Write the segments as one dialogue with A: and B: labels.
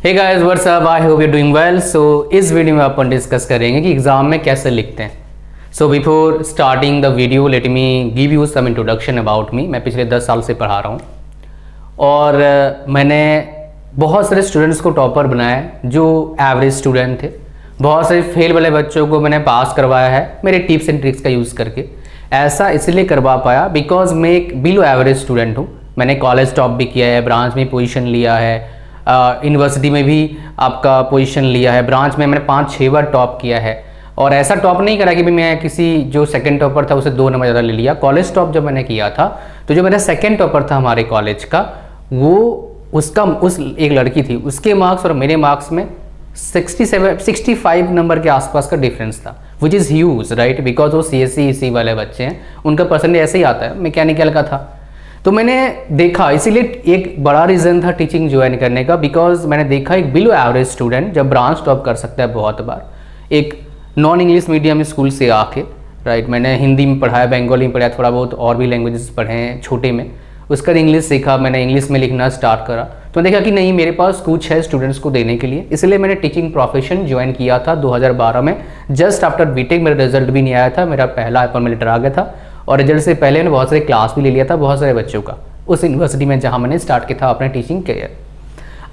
A: Hey guys what's up, I hope you doing well. So इस video में अपन discuss करेंगे कि एग्जाम में कैसे लिखते हैं। So before starting the video let me give you some introduction about me. मैं पिछले 10 साल से पढ़ा रहा हूँ और मैंने बहुत सारे स्टूडेंट्स को टॉपर बनाया है जो एवरेज स्टूडेंट थे। बहुत सारे फेल वाले बच्चों को मैंने पास करवाया है मेरे टिप्स एंड ट्रिक्स का यूज़ करके। ऐसा इसलिए करवा पाया बिकॉज मैं एक बिलो एवरेज स्टूडेंट हूँ। मैंने कॉलेज टॉप भी किया है, ब्रांच में पोजीशन लिया है, यूनिवर्सिटी में भी आपका पोजीशन लिया है, ब्रांच में मैंने 5-6 बार टॉप किया है। और ऐसा टॉप नहीं करा कि भी मैं किसी जो सेकंड टॉपर था उसे 2 नंबर ज़्यादा ले लिया। कॉलेज टॉप जब मैंने किया था तो जो मेरा सेकंड टॉपर था हमारे कॉलेज का, वो उस एक लड़की थी, उसके मार्क्स और मेरे मार्क्स में 65 नंबर के आसपास का डिफरेंस था, which is huge right, because वो CSE वाले बच्चे हैं, उनका परसेंटेज ऐसे ही आता है, मैकेनिकल का था। तो मैंने देखा, इसीलिए एक बड़ा रीज़न था टीचिंग ज्वाइन करने का, बिकॉज मैंने देखा एक बिलो एवरेज स्टूडेंट जब ब्रांच टॉप कर सकता है बहुत बार, एक नॉन इंग्लिश मीडियम स्कूल से आके राइट। मैंने हिंदी में पढ़ाया, बंगाली में पढ़ाया, थोड़ा बहुत और भी लैंग्वेजेस पढ़े हैं छोटे में। उसका इंग्लिश सीखा, मैंने इंग्लिश में लिखना स्टार्ट करा। तो मैं देखा कि नहीं, मेरे पास कुछ है स्टूडेंट्स को देने के लिए, इसलिए मैंने टीचिंग प्रोफेशन ज्वाइन किया था 2012 में। जस्ट आफ्टर बीटेक मेरा रिजल्ट भी नहीं आया था, मेरा पहला अपॉइंटमेंट लेटर आ गया था और रिजल्ट से पहले मैंने बहुत सारे क्लास भी ले लिया था बहुत सारे बच्चों का उस यूनिवर्सिटी में जहाँ मैंने स्टार्ट किया था अपने टीचिंग करियर।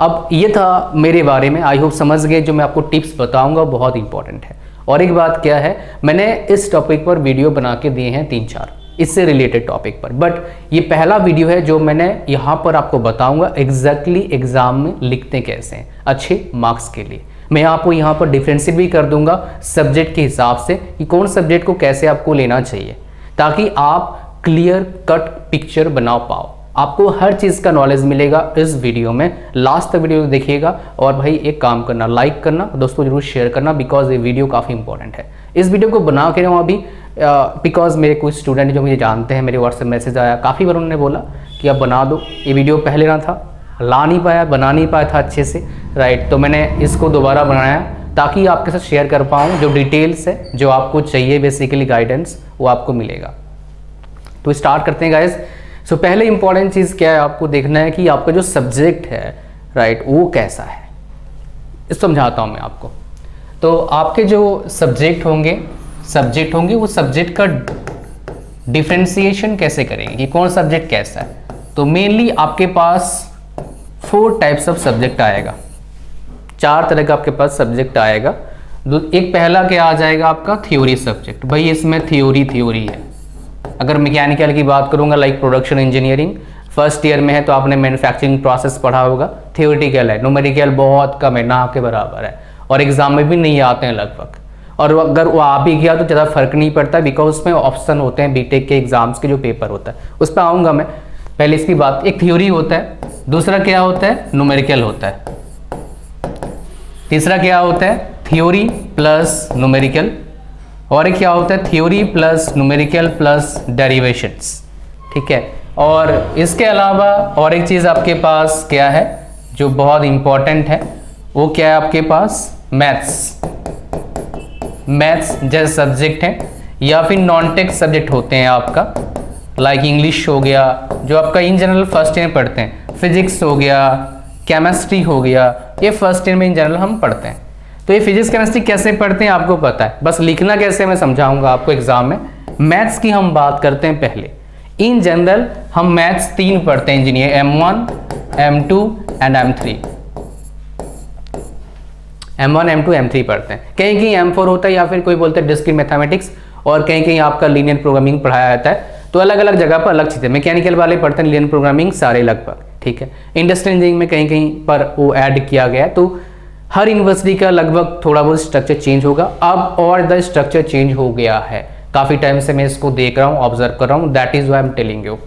A: अब ये था मेरे बारे में, आई होप समझ गए। जो मैं आपको टिप्स बताऊँगा बहुत इंपॉर्टेंट है। और एक बात क्या है, मैंने इस टॉपिक पर वीडियो बना के दिए हैं 3-4 इससे रिलेटेड टॉपिक पर, बट ये पहला वीडियो है जो मैंने यहाँ पर आपको बताऊंगा एग्जैक्टली एग्जाम में लिखते कैसे हैं अच्छे मार्क्स के लिए। मैं आपको यहाँ पर डिफ्रेंशिएट भी कर दूंगा सब्जेक्ट के हिसाब से कि कौन सब्जेक्ट को कैसे आपको लेना चाहिए, ताकि आप क्लियर कट पिक्चर बना पाओ। आपको हर चीज़ का नॉलेज मिलेगा इस वीडियो में, लास्ट तक वीडियो देखिएगा। और भाई एक काम करना, लाइक करना, दोस्तों जरूर शेयर करना, बिकॉज ये वीडियो काफ़ी इंपॉर्टेंट है। इस वीडियो को बना के रहा हूँ अभी बिकॉज मेरे कुछ स्टूडेंट जो मुझे जानते हैं, मेरे व्हाट्सएप मैसेज आया, काफ़ी बार उन्होंने बोला कि अब बना दो। ये वीडियो पहले ना था, ला नहीं पाया, बना नहीं पाया था अच्छे से राइट। तो मैंने इसको दोबारा बनाया ताकि आपके साथ शेयर कर पाऊँ जो डिटेल्स है, जो आपको चाहिए बेसिकली गाइडेंस, वो आपको मिलेगा। तो स्टार्ट करते हैं गाइज। सो पहले इंपॉर्टेंट चीज़ क्या है, आपको देखना है कि आपका जो सब्जेक्ट है राइट वो कैसा है। इस समझाता हूँ मैं आपको। तो आपके जो सब्जेक्ट होंगे वो सब्जेक्ट का डिफ्रेंसिएशन कैसे करेंगे कि कौन सब्जेक्ट कैसा है। तो मेनली आपके पास 4 टाइप्स ऑफ सब्जेक्ट आएगा, 4 तरह का आपके पास सब्जेक्ट आएगा। एक पहला क्या आ जाएगा आपका थ्योरी सब्जेक्ट। भाई इसमें थ्योरी है। अगर मैकेनिकल की बात करूंगा like production engineering first year में है तो आपने मैन्युफैक्चरिंग प्रोसेस पढ़ा होगा, थ्योरेटिकल है, न्यूमेरिकल बहुत कम है, ना के बराबर है और एग्जाम में भी नहीं आते हैं लगभग। और अगर वो आ भी गया तो ज़्यादा फर्क नहीं पड़ता, बिकॉज उसमें ऑप्शन होते हैं बीटेक के एग्जाम्स के जो पेपर होता है, उस पर आऊँगा मैं। पहले इसकी बात, एक थ्योरी होता है, दूसरा क्या होता है न्यूमेरिकल होता है, तीसरा क्या होता है थ्योरी प्लस न्यूमेरिकल, और एक क्या होता है theory plus numerical plus derivations. ठीक है, और इसके अलावा और एक चीज़ आपके पास क्या है जो बहुत इंपॉर्टेंट है, वो क्या है आपके पास मैथ्स जैसे सब्जेक्ट है, या फिर नॉन टेक्स्ट सब्जेक्ट होते हैं आपका, लाइक इंग्लिश हो गया जो आपका इन जनरल फर्स्ट ईयर पढ़ते हैं, फिजिक्स हो गया, केमिस्ट्री हो गया, ये फर्स्ट ईयर में इन जनरल हम पढ़ते हैं। तो ये फिजिक्स केमिस्ट्री कैसे पढ़ते हैं आपको पता है, बस लिखना कैसे मैं समझाऊंगा आपको एग्जाम में। मैथ्स की हम बात करते हैं पहले। इन जनरल हम मैथ्स 3 पढ़ते हैं engineer, M1, M2 and M3। M1, M2, M3 पढ़ते हैं। कहीं कहीं M4 होता है, या फिर कोई बोलते हैं डिस्क्रीट मैथमेटिक्स, और कहीं कहीं आपका लीनियर प्रोग्रामिंग पढ़ाया जाता है। तो अलग अलग जगह पर अलग चीज़ें, मैकेनिकल वाले पढ़ते हैं लीनियर प्रोग्रामिंग सारे लगभग, ठीक है। इंडस्ट्रियल इंजीनियरिंग में कहीं कहीं पर वो ऐड किया गया है। तो हर यूनिवर्सिटी का लगभग थोड़ा बहुत स्ट्रक्चर चेंज होगा। अब और द स्ट्रक्चर चेंज हो गया है, काफ़ी टाइम से मैं इसको देख रहा हूँ, ऑब्जर्व कर रहा हूँ, that is why I am telling you.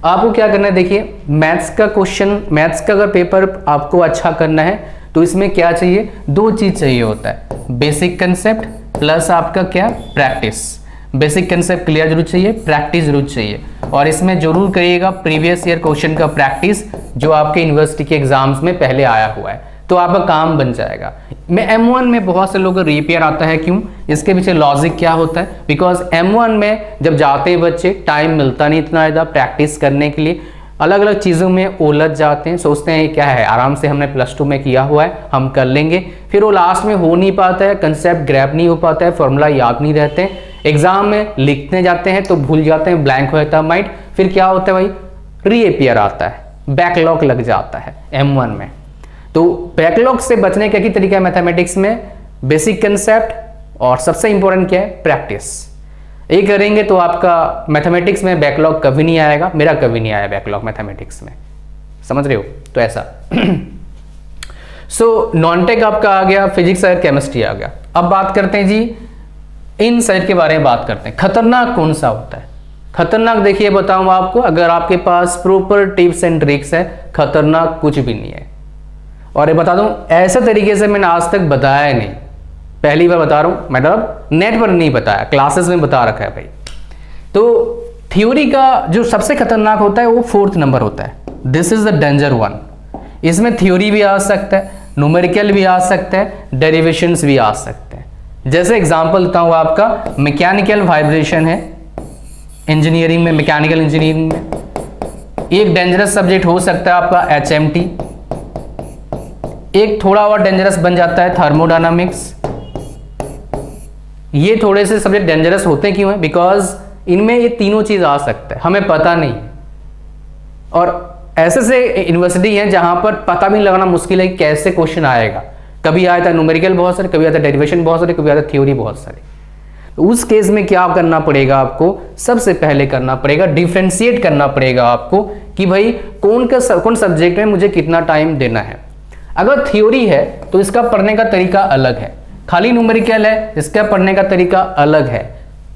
A: आपको क्या करना है, देखिए मैथ्स का क्वेश्चन, मैथ्स का अगर पेपर आपको अच्छा करना है तो इसमें क्या चाहिए, 2 चीज़ चाहिए होता है, बेसिक कंसेप्ट प्लस आपका क्या प्रैक्टिस। बेसिक कंसेप्ट क्लियर जरूर चाहिए, प्रैक्टिस जरूर चाहिए, और इसमें जरूर करिएगा प्रीवियस ईयर क्वेश्चन का प्रैक्टिस जो आपके यूनिवर्सिटी के एग्जाम्स में पहले आया हुआ है, तो आपका काम बन जाएगा। मैं M1 में बहुत से लोगों को रीपेयर आता है, क्यों, इसके पीछे लॉजिक क्या होता है, बिकॉज M1 में जब जाते हैं बच्चे टाइम मिलता नहीं इतना ज़्यादा प्रैक्टिस करने के लिए, अलग अलग चीज़ों में उलझ जाते हैं, सोचते हैं क्या है, आराम से हमने प्लस 2 में किया हुआ है, हम कर लेंगे, फिर वो लास्ट में हो नहीं पाता है, कंसेप्ट ग्रैब नहीं हो पाता है, फॉर्मूला याद नहीं रहते हैं, एग्जाम में लिखने जाते हैं तो भूल जाते हैं, ब्लैंक हो जाता है माइंड, फिर क्या होता है भाई, रीअपियर आता है, बैकलॉग लग जाता है M1 में। तो बैकलॉग से बचने का क्या तरीका है मैथमेटिक्स में, बेसिक कंसेप्ट और सबसे इंपॉर्टेंट क्या है, प्रैक्टिस। ये करेंगे तो आपका मैथमेटिक्स में बैकलॉग कभी नहीं आएगा, मेरा कभी नहीं आया बैकलॉग मैथमेटिक्स में, समझ रहे हो, तो ऐसा। सो नॉन टेक आपका आ गया, फिजिक्स और केमिस्ट्री आ गया। अब बात करते हैं जी इन साइड के बारे में बात करते हैं, खतरनाक कौन सा होता है। खतरनाक देखिए बताऊं आपको, अगर आपके पास प्रॉपर टिप्स एंड ट्रिक्स है, खतरनाक कुछ भी नहीं है। और ये बता दूं, ऐसे तरीके से मैंने आज तक बताया नहीं, पहली बार बता रहा हूं, मतलब नेट पर नहीं बताया, क्लासेस में बता रखा है भाई। तो थ्योरी का जो सबसे खतरनाक होता है वो 4th नंबर होता है, this is the danger one. इसमें थ्योरी भी आ सकता है, न्यूमेरिकल भी आ सकता है, डेरिवेशंस भी आ सकते हैं। जैसे एग्जांपल देता हूं आपका, मैकेनिकल वाइब्रेशन है इंजीनियरिंग में, मैकेनिकल इंजीनियरिंग में एक डेंजरस सब्जेक्ट हो सकता है आपका HMT, एक थोड़ा और डेंजरस बन जाता है थर्मोडायनामिक्स। ये थोड़े से सब्जेक्ट डेंजरस होते क्यों हैं, बिकॉज इनमें ये तीनों चीज आ सकता है, हमें पता नहीं। और ऐसे से यूनिवर्सिटी है जहां पर पता भी लगाना मुश्किल है कि कैसे क्वेश्चन आएगा, कभी आया था न्यूमेरिकल बहुत सारे, कभी आता डेरिवेशन बहुत सारे, कभी आता थ्योरी बहुत सारे। तो उस केस में क्या करना पड़ेगा आपको, सबसे पहले करना पड़ेगा डिफ्रेंशिएट करना पड़ेगा आपको कि भाई कौन सब्जेक्ट में मुझे कितना टाइम देना है। अगर थ्योरी है तो इसका पढ़ने का तरीका अलग है, खाली न्यूमेरिकल है इसका पढ़ने का तरीका अलग है,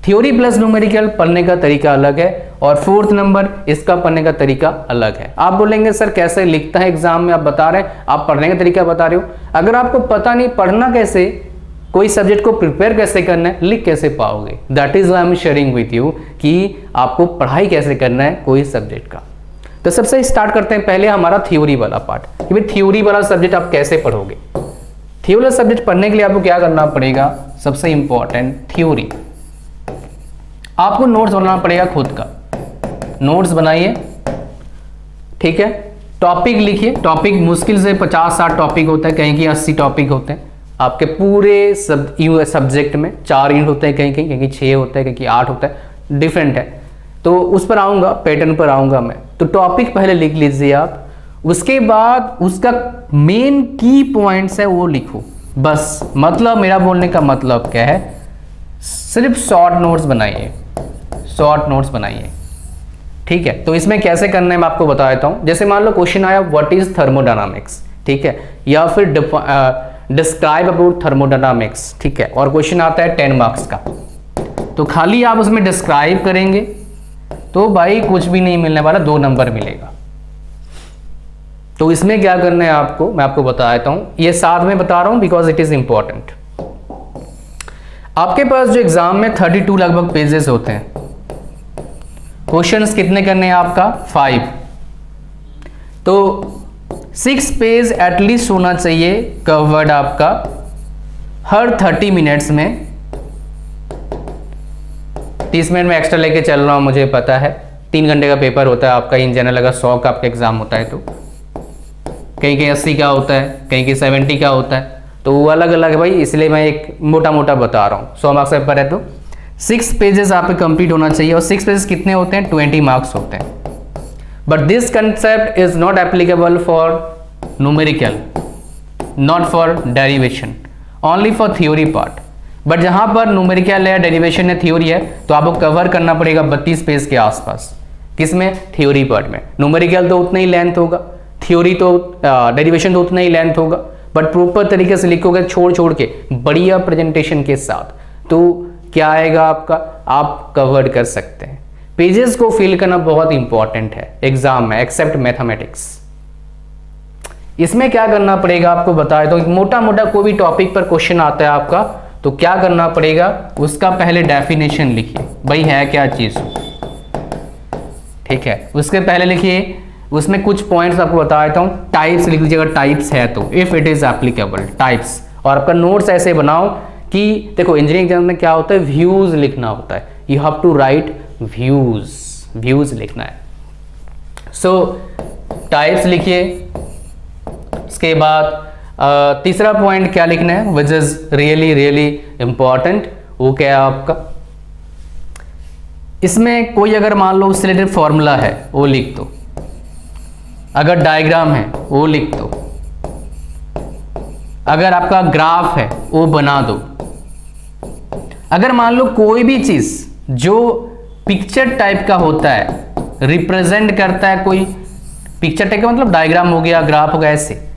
A: थ्योरी प्लस न्यूमेरिकल पढ़ने का तरीका अलग है, और 4th नंबर इसका पढ़ने का तरीका अलग है। आप बोलेंगे सर कैसे लिखता है एग्जाम में, आप बता रहे हैं, आप पढ़ने का तरीका बता रहे हो। अगर आपको पता नहीं पढ़ना कैसे, कोई सब्जेक्ट को प्रिपेयर कैसे करना है, लिख कैसे पाओगे, that is I am sharing with you कि आपको पढ़ाई कैसे करना है कोई सब्जेक्ट का। तो सबसे स्टार्ट करते हैं पहले हमारा थ्योरी वाला पार्ट, कि भाई थ्योरी वाला सब्जेक्ट आप कैसे पढ़ोगे। थ्योरी वाला सब्जेक्ट पढ़ने के लिए आपको क्या करना पड़ेगा, सबसे इंपॉर्टेंट थ्योरी, आपको नोट्स बनाना पड़ेगा, खुद का नोट्स बनाइए, ठीक है। टॉपिक लिखिए, टॉपिक मुश्किल से 50-60 टॉपिक होता है, कहीं कहीं 80 टॉपिक होते हैं आपके पूरे सब्जेक्ट में। 4 यूनिट होते हैं, कहीं कहीं 6 होता है, कहीं 8 होता है, डिफरेंट है। तो उस पर आऊँगा, पैटर्न पर आऊँगा मैं। तो टॉपिक पहले लिख लीजिए आप, उसके बाद उसका मेन की पॉइंट्स है वो लिखो बस। मतलब मेरा बोलने का मतलब क्या है, सिर्फ शॉर्ट नोट्स बनाइए, शॉर्ट नोट्स बनाइए, ठीक है। तो इसमें कैसे करना है मैं आपको बता देता हूँ। जैसे मान लो क्वेश्चन आया व्हाट इज थर्मोडायनामिक्स, ठीक है, या फिर डिस्क्राइब अबाउट थर्मोडायनामिक्स, ठीक है, और क्वेश्चन आता है 10 मार्क्स का। तो खाली आप उसमें डिस्क्राइब करेंगे तो भाई कुछ भी नहीं मिलने वाला, 2 नंबर मिलेगा। तो इसमें क्या करना है आपको, मैं आपको बता देता हूं, ये साथ में बता रहा हूं बिकॉज इट इज इंपॉर्टेंट। आपके पास जो एग्जाम में 32 लगभग पेजेस होते हैं, क्वेश्चंस कितने करने हैं आपका 5, तो 6 पेज एटलीस्ट होना चाहिए कवर्ड आपका हर 30 मिनट्स में। 30 मिनट में एक्स्ट्रा लेके चल रहा हूं, मुझे पता है 3 घंटे का पेपर होता है आपका इन जनरल, अगर 100 का आपका एग्जाम होता है तो कहीं कहीं 80 का होता है, कहीं कहीं 70 का होता है, तो वो अलग अलग है भाई, इसलिए मैं एक मोटा मोटा बता रहा हूँ। 100 मार्क्स पेपर है तो 6 पेजेस आप पे कंप्लीट होना चाहिए। और 6 पेजेस कितने होते हैं, 20 मार्क्स होते हैं। But this concept is not applicable for numerical, not for derivation, only for theory part. But जहां पर न्यूमेरिकल है, डेरिवेशन है, थ्योरी है, तो आपको कवर करना पड़ेगा 32 पेज के आसपास। किसमें, थ्योरी पार्ट में। न्यूमेरिकल तो उतना ही लेंथ होगा, थ्योरी तो डेरिवेशन तो उतना ही लेंथ होगा, बट प्रॉपर तरीके से लिखोगे छोड़ छोड़ के बढ़िया प्रेजेंटेशन के साथ, तो क्या आएगा आपका, आप कवर कर सकते हैं। पेजेस को फिल करना बहुत इंपॉर्टेंट है एग्जाम में, एक्सेप्ट मैथमेटिक्स। इसमें क्या करना पड़ेगा आपको बताए तो, मोटा मोटा कोई भी टॉपिक पर क्वेश्चन आता है आपका, तो क्या करना पड़ेगा, उसका पहले डेफिनेशन लिखिए, भाई है क्या चीज, ठीक है। उसके पहले लिखिए, उसमें कुछ पॉइंट्स आपको बता देता हूं, टाइप्स लिख लीजिएगा, टाइप्स है तो if it is applicable types. और आपका नोट्स ऐसे बनाओ कि देखो इंजीनियरिंग एग्जाम में क्या होता है, व्यूज लिखना होता है, you have to write views, views लिखना है। सो टाइप्स लिखिए। उसके बाद तीसरा पॉइंट क्या लिखना है which is really really important, वो क्या है आपका, इसमें कोई अगर मान लो उससे रिलेटेड फॉर्मूला है वो लिख दो, अगर डायग्राम है वो लिख दो, अगर आपका ग्राफ है वो बना दो। अगर मान लो कोई भी चीज जो पिक्चर टाइप का होता है, रिप्रेजेंट करता है, कोई पिक्चर टाइप का मतलब डायग्राम हो गया, ग्राफ हो गया, ऐसे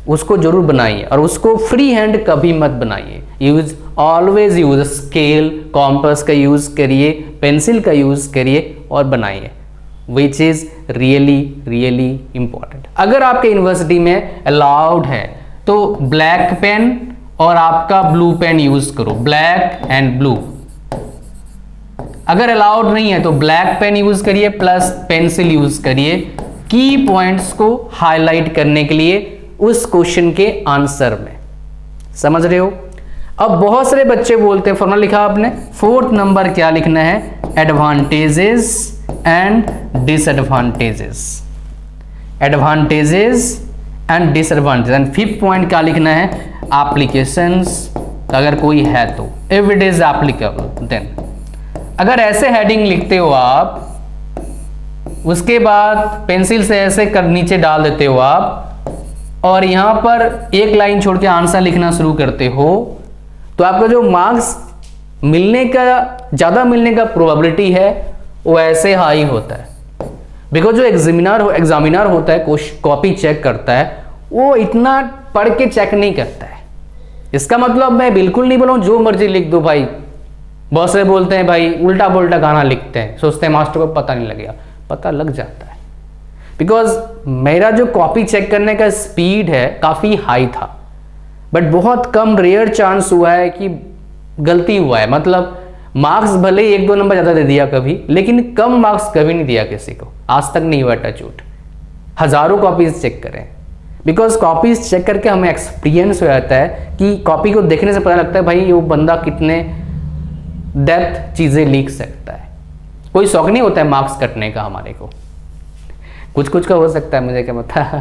A: उसको जरूर बनाइए और उसको फ्री हैंड कभी मत बनाइए। Use always use scale, compass का यूज करिए, पेंसिल का यूज करिए और बनाइए, which is really really important. अगर आपके यूनिवर्सिटी में अलाउड है तो ब्लैक पेन और आपका ब्लू पेन यूज करो, ब्लैक एंड ब्लू। अगर अलाउड नहीं है तो ब्लैक पेन यूज करिए प्लस पेंसिल यूज करिए की पॉइंट्स को हाईलाइट करने के लिए उस क्वेश्चन के आंसर में। समझ रहे हो? अब बहुत सारे बच्चे बोलते हैं, फॉर्मूला लिखा आपने, 4th नंबर क्या लिखना है, advantages and disadvantages, advantages and disadvantage. And 5th point क्या लिखना है, एप्लीकेशंस, अगर कोई है तो if it is applicable then. अगर ऐसे हेडिंग लिखते हो आप, उसके बाद पेंसिल से ऐसे कर नीचे डाल देते हो आप और यहां पर एक लाइन छोड़ के आंसर लिखना शुरू करते हो, तो आपका जो मार्क्स मिलने का, ज्यादा मिलने का प्रोबेबिलिटी है वो ऐसे हाई होता है। बिकॉज जो एग्जामिनर होता है, कॉपी चेक करता है, वो इतना पढ़ के चेक नहीं करता है। इसका मतलब मैं बिल्कुल नहीं बोलूं जो मर्जी लिख दो भाई। बहुत से बोलते हैं भाई उल्टा पुल्टा गाना लिखते हैं, सोचते हैं मास्टर को पता नहीं लगेगा, पता लग जाता है। बिकॉज मेरा जो कॉपी चेक करने का स्पीड है काफी हाई था, बट बहुत कम रेयर चांस हुआ है कि गलती हुआ है। मतलब मार्क्स भले 1-2 नंबर ज्यादा दे दिया कभी, लेकिन कम मार्क्स कभी नहीं दिया किसी को, आज तक नहीं हुआ टचवुड। हजारों कॉपीज चेक करें, बिकॉज कॉपीज चेक करके हमें एक्सपीरियंस हो जाता है कि कॉपी को देखने से पता लगता है भाई वो बंदा कितने डेप्थ चीजें लिख सकता है। कोई शौक नहीं होता है मार्क्स कटने का हमारे को, कुछ कुछ का हो सकता है, मुझे क्या पता।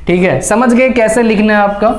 A: ठीक है, समझ गए कैसे लिखना है आपका।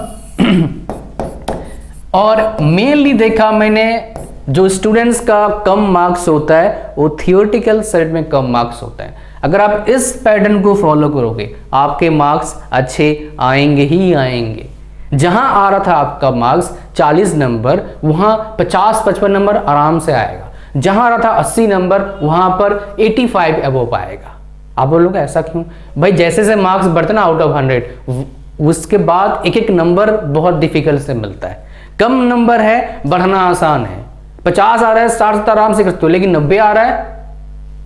A: और मेनली देखा मैंने जो स्टूडेंट्स का कम मार्क्स होता है वो थियोरेटिकल साइड में कम मार्क्स होता है। अगर आप इस पैटर्न को फॉलो करोगे आपके मार्क्स अच्छे आएंगे ही आएंगे। जहां आ रहा था आपका मार्क्स 40 नंबर, वहां 50-55 नंबर आराम से आएगा। जहां आ रहा था 80 नंबर, वहां पर 85 अबव आएगा। आप बोलोगे ऐसा क्यों? भाई जैसे जैसे मार्क्स बढ़ते ना आउट ऑफ 100, उसके बाद एक एक नंबर बहुत डिफिकल्ट से मिलता है। कम नंबर है बढ़ना आसान है, 50 आ रहा है 60 आराम से करते हो, लेकिन 90 आ रहा है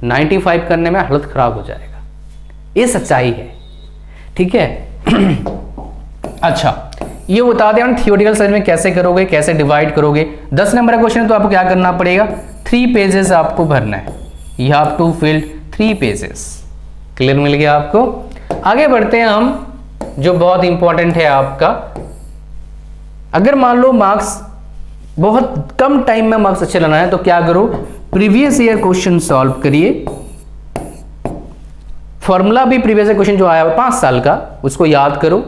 A: 95 करने में हालत खराब हो जाएगा। ये सच्चाई है, ठीक है। अच्छा, ये बता दें हम थियोरेटिकल साइड में कैसे करोगे, कैसे डिवाइड करोगे। 10 नंबर का क्वेश्चन है तो आपको क्या करना पड़ेगा, 3 पेजेस आपको भरना है। You have to fill 3 pages. Clear मिल गया आपको? आगे बढ़ते हैं हम, जो बहुत इंपॉर्टेंट है आपका। अगर मान लो मार्क्स बहुत कम टाइम में मार्क्स अच्छे लाना है तो क्या करो, प्रीवियस ईयर क्वेश्चन सॉल्व करिए। फॉर्मूला भी प्रीवियस ईयर क्वेश्चन जो आया है 5 साल का, उसको याद करो,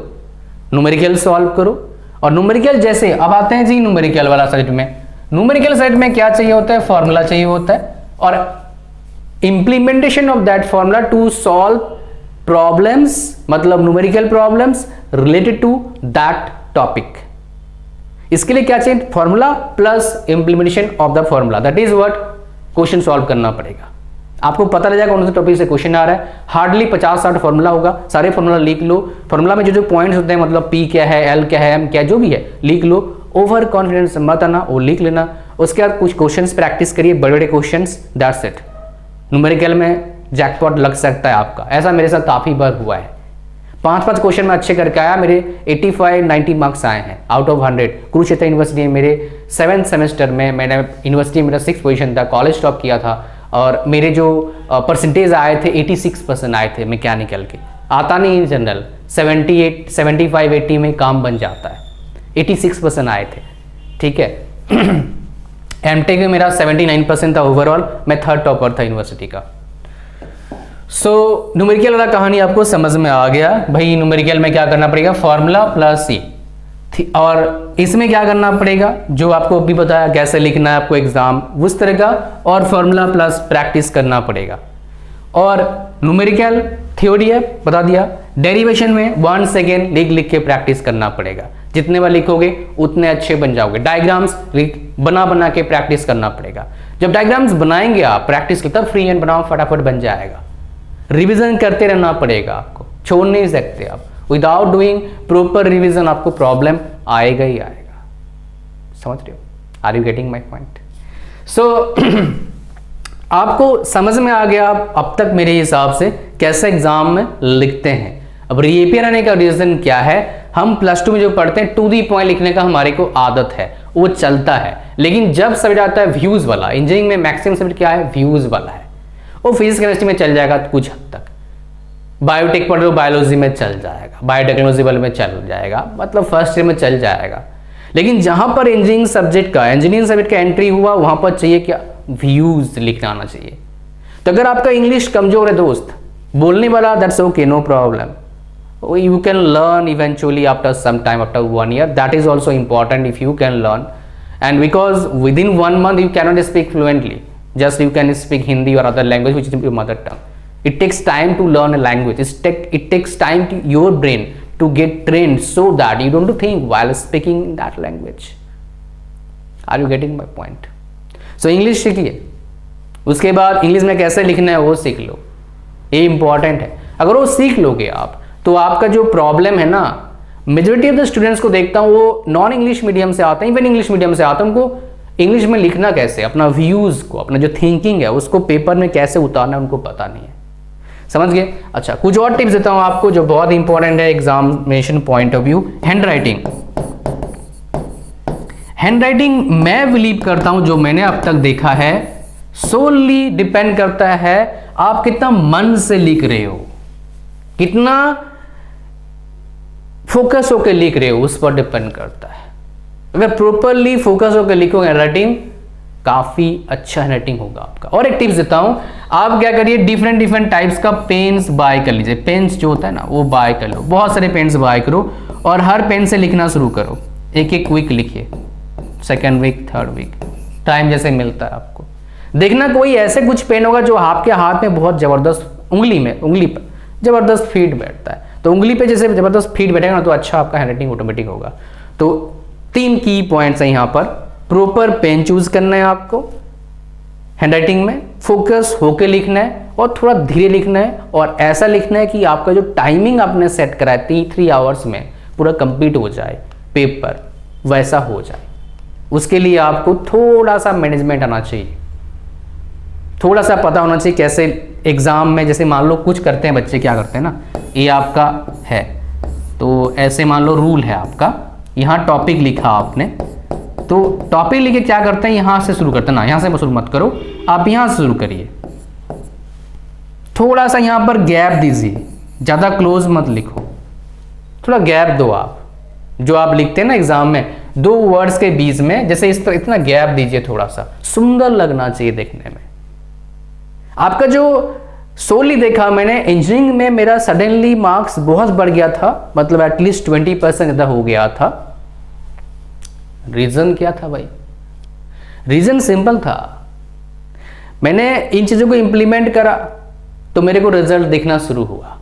A: न्यूमेरिकल सॉल्व करो। और न्यूमेरिकल जैसे अब आते हैं जी न्यूमेरिकल वाला साइड में। न्यूमेरिकल साइड में क्या चाहिए होता है, फॉर्मूला चाहिए होता है और implementation of that formula to solve problems, मतलब numerical problems related to that topic. इसके लिए क्या चाहिए, formula plus implementation of the formula, that is what question solve करना पड़ेगा। आपको पता लग जाएगा कौन से टॉपिक से क्वेश्चन आ रहा है। हार्डली 50-60 फॉर्मूला होगा, सारे फॉर्मूला लिख लो। फॉर्मूला में जो जो पॉइंट्स होते हैं, मतलब पी क्या है, एल क्या है, एम क्या, जो भी है लिख लो। ओवर कॉन्फिडेंस मत आना, वो लिख लेना। उसके बाद कुछ क्वेश्चंस प्रैक्टिस करिए, बड़े बड़े क्वेश्चंस, दैट्स इट। न्यूमेरिकल में जैकपॉट लग सकता है आपका, ऐसा मेरे साथ काफी बार हुआ है। 5-5 क्वेश्चन में अच्छे करके आया, मेरे 85-90 मार्क्स आए हैं आउट ऑफ 100। कुरुक्षेत्र यूनिवर्सिटी में मेरे 7th सेमेस्टर में, मैंने यूनिवर्सिटी में मेरा 6th पोजीशन था, कॉलेज टॉप किया था और मेरे जो परसेंटेज आए थे 86% आए थे मैकेनिकल के। आता नहीं इन जनरल, 78, 75, 80 में काम बन जाता है। 86% आए थे, ठीक है। एमटेक में मेरा 79% था ओवरऑल, मैं 3rd टॉपर था यूनिवर्सिटी का। सो न्यूमेरिकल वाला कहानी आपको समझ में आ गया भाई। न्यूमेरिकल में क्या करना पड़ेगा, फॉर्मूला प्लस सी, और इसमें क्या करना पड़ेगा जो आपको अभी बताया कैसे लिखना है आपको एग्जाम उस तरह का, और फॉर्मूला प्लस प्रैक्टिस करना पड़ेगा। और न्यूमेरिकल थ्योरी है बता दिया, डेरिवेशन में 1 सेकेंड लिख लिख के प्रैक्टिस करना पड़ेगा, जितने बार लिखोगे उतने अच्छे बन जाओगे। डायग्राम्स बना बना के प्रैक्टिस करना पड़ेगा। जब डायग्राम्स बनाएंगे आप प्रैक्टिस के, तब फ्री हैंड बनाओ फटाफट बन जाएगा। रिवीजन करते रहना पड़ेगा, आपको छोड़ नहीं सकते आप। विदाउट डूइंग प्रॉपर रिवीजन आपको प्रॉब्लम आएगा ही आएगा। समझ रहे हो? Are you getting my point? So आपको समझ में आ गया अब तक मेरे हिसाब से कैसे एग्जाम में लिखते हैं। अब रीअपियर आने का रीजन क्या है, हम प्लस 2 में जो पढ़ते हैं टू दी पॉइंट लिखने का हमारे को आदत है, वो चलता है। लेकिन जब सब्जेक्ट आता है व्यूज वाला, इंजीनियरिंग में मैक्सिमम सब्जेक्ट क्या है, व्यूज वाला है। वो फिजिक्स केमिस्ट्री में चल जाएगा कुछ हद तक, बायोटेक पढ़ लो बायोलॉजी में चल जाएगा, बायोटेक्नोलॉजी वाले में चल जाएगा, मतलब फर्स्ट ईयर में चल जाएगा। लेकिन जहां पर इंजीनियरिंग सब्जेक्ट का एंट्री हुआ, वहां पर चाहिए क्या, व्यूज लिखना आना चाहिए। तो अगर आपका इंग्लिश कमजोर है दोस्त, बोलने वाला, that's okay, no problem, you can learn eventually after some time, after 1 year. That is also important if you can learn, and because within 1 month you cannot speak fluently, just you can speak Hindi or other language which is your mother tongue. It takes time to learn a language. It takes time to your brain to get trained so that you don't think while speaking that language. Are you getting my point? So English सीखिए, उसके बाद English में कैसे लिखना है वो सीख लो, ये इंपॉर्टेंट है। अगर वो सीख लोगे आप, तो आपका जो प्रॉब्लम है ना, मेजोरिटी ऑफ द स्टूडेंट्स को देखता हूँ वो नॉन इंग्लिश मीडियम से आते हैं, इवन इंग्लिश मीडियम से आते हैं, उनको इंग्लिश में लिखना कैसे, अपना व्यूज को, अपना जो थिंकिंग है उसको पेपर में कैसे उतारना है उनको पता नहीं है। समझ गए? अच्छा, कुछ और टिप्स देता हूँ आपको जो बहुत इंपॉर्टेंट है examination point of view. Hand writing. Hand writing मैं बिलीव करता हूं, जो मैंने अब तक देखा है, सोली डिपेंड करता है आप कितना मन से लिख रहे हो, कितना फोकस होकर लिख रहे हो, उस पर डिपेंड करता है। अगर प्रॉपरली फोकस होकर लिखोगे राइटिंग, काफी अच्छा राइटिंग होगा आपका। और एक टिप्स देता हूं, आप क्या करिए, डिफरेंट टाइप्स का पेन्स बाय कर लीजिए। पेन्स जो होता है ना वो बाय कर लो, बहुत सारे पेन्स बाय करो और हर पेन से लिखना शुरू करो। एक वीक लिखिए, second week, third week, time जैसे मिलता है आपको। देखना कोई ऐसे कुछ पेन होगा जो आपके हाथ में बहुत जबरदस्त, उंगली पर जबरदस्त फीड बैठता है, तो उंगली पे जैसे जबरदस्त फीड बैठेगा ना तो अच्छा आपका हैंडराइटिंग ऑटोमेटिक होगा। तो 3 की पॉइंट्स है यहाँ पर। प्रॉपर पेन चूज करना है आपको, हैंडराइटिंग में फोकस होके लिखना है और थोड़ा धीरे लिखना है, और ऐसा लिखना है कि आपका जो टाइमिंग आपने सेट करा है 3 आवर्स में पूरा कंप्लीट हो जाए पेपर, वैसा हो जाए। उसके लिए आपको थोड़ा सा मैनेजमेंट आना चाहिए, थोड़ा सा पता होना चाहिए कैसे एग्जाम में, जैसे मान लो कुछ करते हैं बच्चे, क्या करते हैं ना, ये आपका है तो ऐसे मान लो रूल है आपका, यहाँ टॉपिक लिखा आपने, तो टॉपिक लिखे क्या करते हैं, यहाँ से शुरू करते हैं ना, यहाँ से शुरू मत करो, आप यहाँ से शुरू करिए, थोड़ा सा यहाँ पर गैप दीजिए, ज़्यादा क्लोज मत लिखो, थोड़ा गैप दो। आप जो आप लिखते हैं ना एग्जाम में 2 वर्ड्स के बीच में, जैसे इस तरह इतना गैप दीजिए, थोड़ा सा सुंदर लगना चाहिए देखने में। आपका जो सोली देखा मैंने इंजीनियरिंग में, मेरा सडनली मार्क्स बहुत बढ़ गया था, मतलब एटलीस्ट 20% ज़्यादा हो गया था। रीजन क्या था भाई? रीजन सिंपल था, मैंने इन चीज़ों को इंप्लीमेंट करा तो मेरे को रिजल्ट दिखना शुरू हुआ,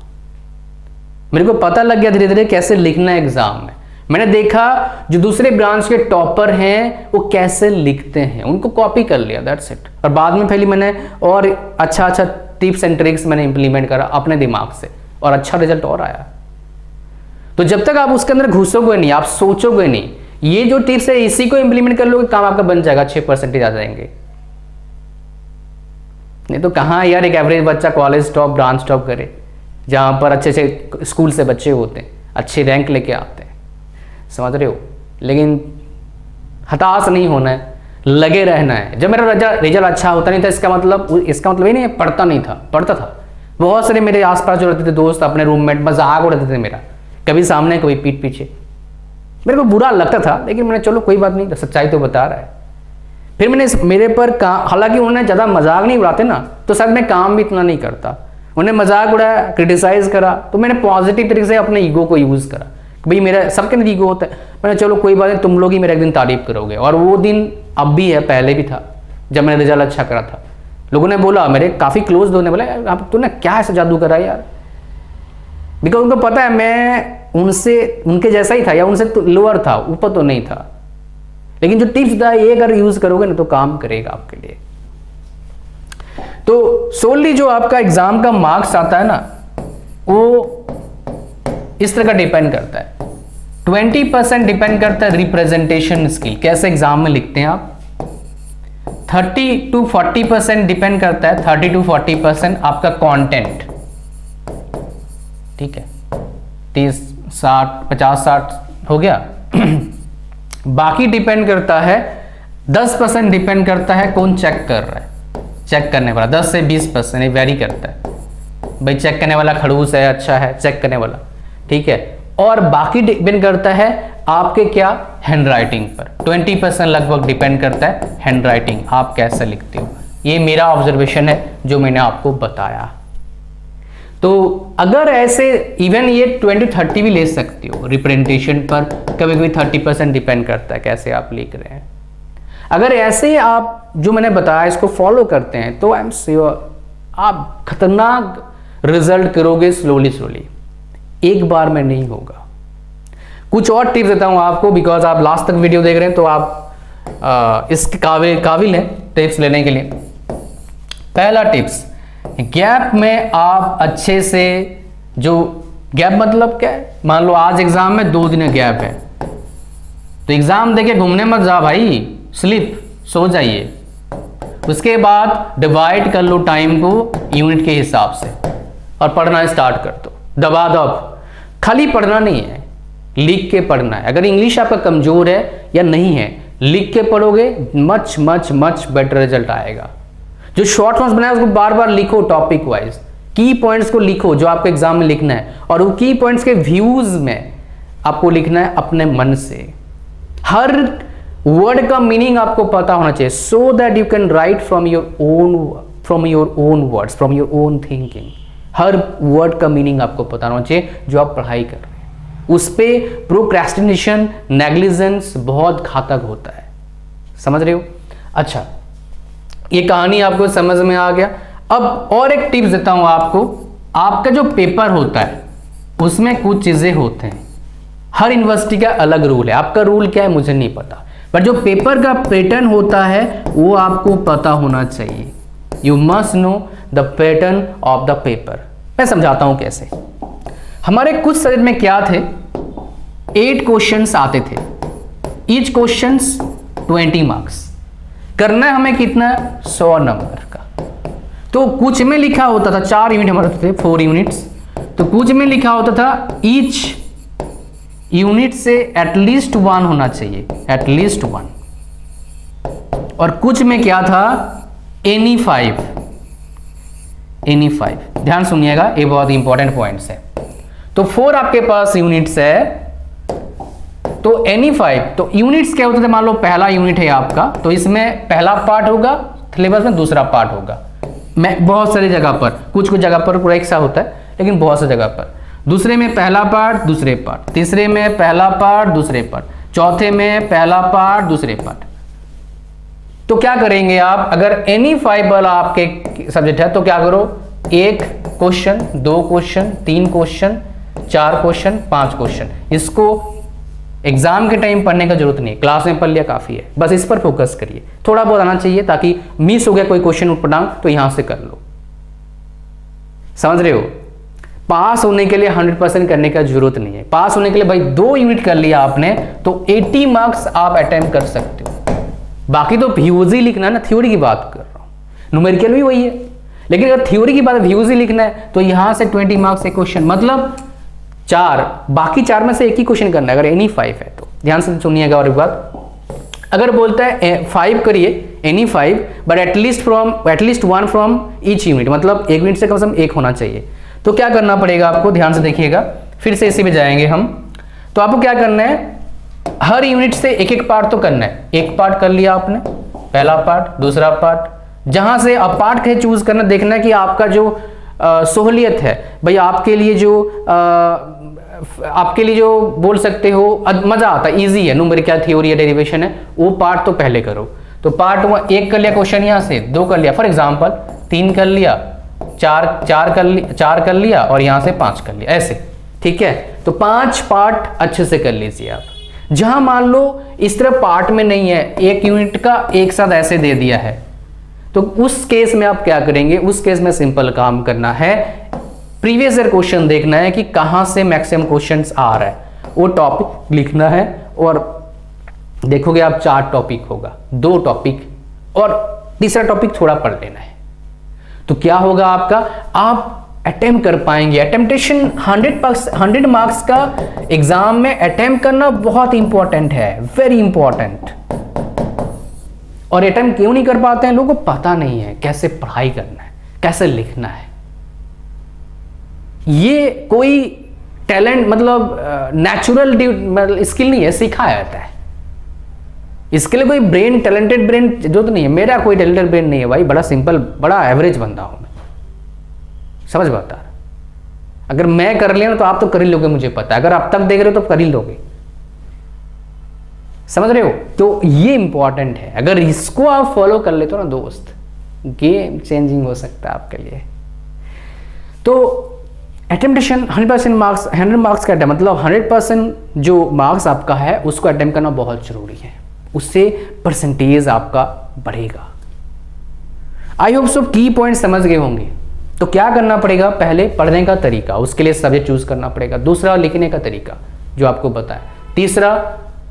A: मेरे को पता लग गया धीरे धीरे कैसे लिखना है एग्जाम में। मैंने देखा जो दूसरे ब्रांच के टॉपर हैं वो कैसे लिखते हैं, उनको कॉपी कर लिया, दैट्स इट। और बाद में पहले मैंने और अच्छा टिप्स एंड ट्रिक्स मैंने इंप्लीमेंट करा अपने दिमाग से, और अच्छा रिजल्ट और आया। तो जब तक आप उसके अंदर घुसोगे नहीं, आप सोचोगे नहीं, ये जो टिप्स है इसी को इंप्लीमेंट कर लोगे, काम आपका बन जाएगा, 6% आ जाएंगे। नहीं तो कहाँ यार एक एवरेज बच्चा कॉलेज टॉप, ब्रांच टॉप करे, जहाँ पर अच्छे अच्छे स्कूल से बच्चे होते हैं, अच्छे रैंक लेके आते हैं, समझ रहे हो। लेकिन हताश नहीं होना है, लगे रहना है। जब मेरा रिजल्ट अच्छा होता नहीं था, इसका मतलब ये नहीं पढ़ता नहीं था, पढ़ता था। बहुत सारे मेरे आसपास जो रहते थे दोस्त, अपने रूममेट, मजाक उड़ाते थे मेरा, कभी सामने कभी पीठ पीछे, मेरे को बुरा लगता था, लेकिन मैंने चलो कोई बात नहीं, सच्चाई तो बता रहा है। फिर मैंने मेरे पर काम, हालांकि उन्होंने ज़्यादा मजाक नहीं उड़ाते ना, तो सर मैं काम भी इतना नहीं करता, उन्हें मजाक उड़ाया, क्रिटिसाइज करा, तो मैंने पॉजिटिव तरीके से अपने ईगो को यूज़ करा। भाई मेरा सबके अंदर ईगो होता है, मैंने चलो कोई बात नहीं, तुम लोग ही मेरा एक दिन तारीफ करोगे। और वो दिन अब भी है, पहले भी था, जब मैंने रिजल्ट अच्छा करा था। लोगों ने बोला, मेरे काफ़ी क्लोज दोस्त ने बोला, अब तूने क्या ऐसा जादू करा यार, बिकॉज उनको पता है मैं उनसे उनके जैसा ही था, या उनसे तो लोअर था, ऊपर तो नहीं था। लेकिन जो टिप्स था ये अगर यूज करोगे ना तो काम करेगा आपके लिए। तो सोनली जो आपका एग्जाम का मार्क्स आता है ना, वो इस तरह का डिपेंड करता है। 20% डिपेंड करता है रिप्रेजेंटेशन स्किल, कैसे एग्जाम में लिखते हैं आप। 30 to 40% डिपेंड करता है, 30 to 40% आपका कंटेंट, ठीक है, 30 60 50 60 हो गया। बाकी डिपेंड करता है, 10% डिपेंड करता है कौन चेक कर रहा है, चेक करने वाला। 10 से 20% वेरी करता है, भाई चेक करने वाला खड़ूस है, अच्छा है चेक करने वाला, ठीक है। और बाकी डिपेंड करता है आपके क्या, हैंड राइटिंग पर। 20% लगभग डिपेंड करता है हैंड राइटिंग, आप कैसे लिखते हो। ये मेरा ऑब्जर्वेशन है जो मैंने आपको बताया। तो अगर ऐसे इवन ये 20-30 भी ले सकते हो रिप्रेजेंटेशन पर, कभी कभी 30% डिपेंड करता है कैसे आप लिख रहे हैं। अगर ऐसे आप जो मैंने बताया इसको फॉलो करते हैं तो आई एम श्योर आप खतरनाक रिजल्ट करोगे, स्लोली, एक बार में नहीं होगा। कुछ और टिप्स देता हूं आपको, बिकॉज आप लास्ट तक वीडियो देख रहे हैं तो आप इसके काबिल हैं टिप्स लेने के लिए। पहला टिप्स, गैप में आप अच्छे से, जो गैप मतलब क्या है, मान लो आज एग्जाम में 2 दिन गैप है, तो एग्जाम देके घूमने मत जा भाई, स्लिप सो जाइए। उसके बाद डिवाइड कर लो टाइम को यूनिट के हिसाब से और पढ़ना स्टार्ट कर दो, दबा दो। खाली पढ़ना नहीं है, लिख के पढ़ना है। अगर इंग्लिश आपका कमजोर है या नहीं है, लिख के पढ़ोगे much much much better result आएगा। जो शॉर्ट नोट्स बनाए उसको बार बार लिखो, टॉपिक वाइज की पॉइंट्स को लिखो जो आपको एग्जाम में लिखना है, और वो की पॉइंट्स के व्यूज में आपको लिखना है अपने मन से। हर वर्ड का मीनिंग आपको पता होना चाहिए, so that you can write from your own words, from your own thinking. Her word का मीनिंग आपको पता होना चाहिए जो आप पढ़ाई कर रहे हैं। उस पे प्रोक्रेस्टिनेशन, नेग्लिजेंस बहुत घातक होता है, समझ रहे हो। अच्छा, ये कहानी आपको समझ में आ गया। अब और एक टिप्स देता हूं आपको। आपका जो पेपर होता है उसमें कुछ चीजें होते हैं, हर यूनिवर्सिटी का अलग रूल है। आपका रूल क्या है मुझे नहीं पता, पर जो पेपर का पैटर्न होता है वो आपको पता होना चाहिए। You must know the pattern of the paper. मैं समझाता हूं कैसे। हमारे कुछ सब्जेक्ट में क्या थे, 8 क्वेश्चंस आते थे, ईच क्वेश्चंस 20 मार्क्स। करना है हमें कितना, 100 नंबर का। तो कुछ में लिखा होता था, 4 यूनिट हमारे थे, 4 यूनिट्स, तो कुछ में लिखा होता था ईच यूनिट से एटलीस्ट 1 होना चाहिए, एटलीस्ट 1। और कुछ में क्या था, एनी 5। ध्यान सुनिएगा, ये बहुत इंपॉर्टेंट पॉइंट्स है। तो 4 आपके पास यूनिट्स है, तो एनी 5। तो यूनिट्स क्या होते थे, मान लो पहला यूनिट है आपका, तो इसमें पहला पार्ट होगा, सिलेबस में दूसरा पार्ट होगा। मैं बहुत सारी जगह पर, कुछ जगह पर पूरा एक सा होता है, लेकिन बहुत सी जगह पर दूसरे में पहला पार्ट दूसरे पार्ट, तीसरे में पहला पार्ट दूसरे पार्ट, चौथे में पहला पार्ट दूसरे पार्ट। तो क्या करेंगे आप, अगर एनी 5 वाला आपके सब्जेक्ट है तो क्या करो, 1 question, 2 question, 3 question, 4 question, 5 question. इसको एग्जाम के टाइम पढ़ने का जरूरत नहीं, क्लास में पढ़ लिया काफी है, बस इस पर फोकस करिए। थोड़ा बहुत आना चाहिए ताकि मिस हो गया कोई क्वेश्चन उठपटांग तो यहां से कर लो, समझ रहे हो। पास होने के लिए 100% करने का जरूरत नहीं है। पास होने के लिए भाई 2 यूनिट कर लिया आपने तो 80 मार्क्स आप अटेम्प्ट कर सकते हो। बाकी तो व्यूज ही लिखना है ना, थ्योरी की बात कर रहा हूं, न्यूमेरिकल भी वही है। लेकिन अगर थ्योरी की बात व्यूज ही लिखना है तो यहां से 20 मार्क्स एक क्वेश्चन, मतलब 4, बाकी 4 में से एक ही क्वेश्चन करना है अगर एनी 5 है तो। ध्यान से सुनिएगा। और एक बात, अगर बोलता है 5 करिए, any 5, but at least 1 from each unit, मतलब एक यूनिट से कम से कम 1 होना चाहिए। तो क्या करना पड़ेगा आपको, ध्यान से देखिएगा, फिर से इसी में जाएंगे हम। तो आपको क्या करना है, हर यूनिट से एक एक पार्ट तो करना है। एक पार्ट कर लिया आपने, पहला पार्ट, दूसरा पार्ट, जहां से अब पार्ट कहीं चूज करना, देखना है कि आपका जो सहूलियत है भाई, आपके लिए जो बोल सकते हो मजा आता है, इजी है, न्यूमेरिकल थ्योरी या डेरिवेशन है, वो पार्ट तो पहले करो। तो पार्ट 1 कर लिया क्वेश्चन, यहाँ से 2 कर लिया, फॉर एग्जांपल 3 कर लिया, 4 कर लिया और यहाँ से 5 कर लिया, ऐसे, ठीक है। तो 5 पार्ट अच्छे से कर लीजिए आप। जहां मान लो इस तरह पार्ट में नहीं है, 1 यूनिट का एक साथ ऐसे दे दिया है, तो उस केस में आप क्या करेंगे, उस केस में सिंपल काम करना है, प्रीवियस ईयर क्वेश्चन देखना है कि कहां से मैक्सिमम क्वेश्चंस आ रहा है, वो टॉपिक लिखना है और देखोगे आप 4 टॉपिक होगा, 2 टॉपिक और तीसरा टॉपिक थोड़ा पढ़ लेना है। तो क्या होगा आपका, आप अटेम्प्ट कर पाएंगे। अटेम्प्टेशन 100 मार्क्स का एग्जाम में अटेम्प्ट करना बहुत इंपॉर्टेंट है, वेरी इंपॉर्टेंट। और अटेम्प्ट क्यों नहीं कर पाते हैं, लोगों को पता नहीं है कैसे पढ़ाई करना है, कैसे लिखना है। ये कोई टैलेंट मतलब नेचुरल स्किल नहीं है, सिखाया जाता है। इसके लिए कोई ब्रेन, टैलेंटेड ब्रेन जो तो नहीं है, मेरा कोई टैलेंटेड ब्रेन नहीं है भाई, बड़ा सिंपल, बड़ा एवरेज बंदा हूं मैं, समझ बता। अगर मैं कर लिया तो आप तो कर ही लोगे, मुझे पता है। अगर आप तक देख रहे हो तो कर ही लोगे, समझ रहे हो। तो ये इंपॉर्टेंट है, अगर इसको आप फॉलो कर लेते हो ना दोस्त, गेम चेंजिंग हो सकता है आपके लिए। तो अटेम्प्टेशन 100% मार्क्स, 100 मार्क्स का मतलब 100% जो मार्क्स आपका है उसको अटेम्प्ट करना बहुत जरूरी है, उससे परसेंटेज आपका बढ़ेगा। आई होप सब की पॉइंट समझ गए होंगे। तो क्या करना पड़ेगा, पहले पढ़ने का तरीका, उसके लिए सब्जेक्ट चूज करना पड़ेगा। दूसरा लिखने का तरीका जो आपको बताया। तीसरा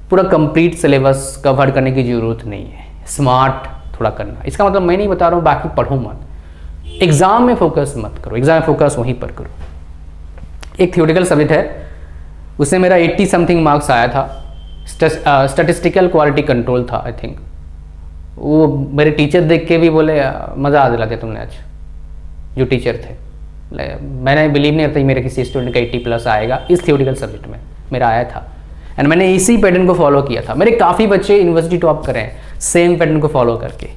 A: पूरा कंप्लीट सिलेबस कवर करने की जरूरत नहीं है, स्मार्ट थोड़ा करना। इसका मतलब मैं नहीं बता रहा हूँ बाकी पढ़ो मत, एग्जाम में फोकस मत करो, एग्जाम में फोकस वहीं पर करो। एक थ्योरेटिकल सब्जेक्ट है, उसमें मेरा 80 समथिंग मार्क्स आया था, स्टैटिस्टिकल क्वालिटी कंट्रोल था आई थिंक। वो मेरे टीचर देख के भी बोले मज़ा आ दिलाते तुमने आज, जो टीचर थे। मैंने बिलीव नहीं करता मेरे किसी स्टूडेंट का 80+ आएगा इस थ्योरेटिकल सब्जेक्ट में, मेरा आया था। एंड मैंने इसी पैटर्न को फॉलो किया था। मेरे काफ़ी बच्चे यूनिवर्सिटी टॉप करें सेम पैटर्न को फॉलो करके।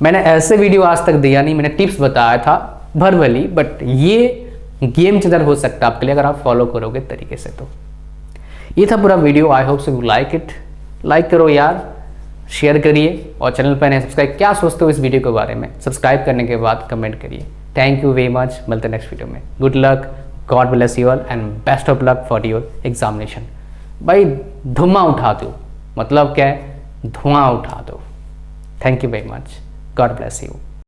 A: मैंने ऐसे वीडियो आज तक दिया नहीं, मैंने टिप्स बताया था भरवली, बट ये गेम चेंजर हो सकता है आपके लिए अगर आप फॉलो करोगे तरीके से। तो ये था पूरा video. I hope so you like it. Like करो यार, शेयर करिए और चैनल पर नए सब्सक्राइब। क्या सोचते हो इस वीडियो के बारे में, सब्सक्राइब करने के बाद कमेंट करिए। थैंक यू वेरी मच, मिलते हैं नेक्स्ट वीडियो में। Good luck, God bless you all and best of luck for your examination. भाई धुआं उठा दो, मतलब क्या है, धुआं उठा दो। Thank you very much, God bless you.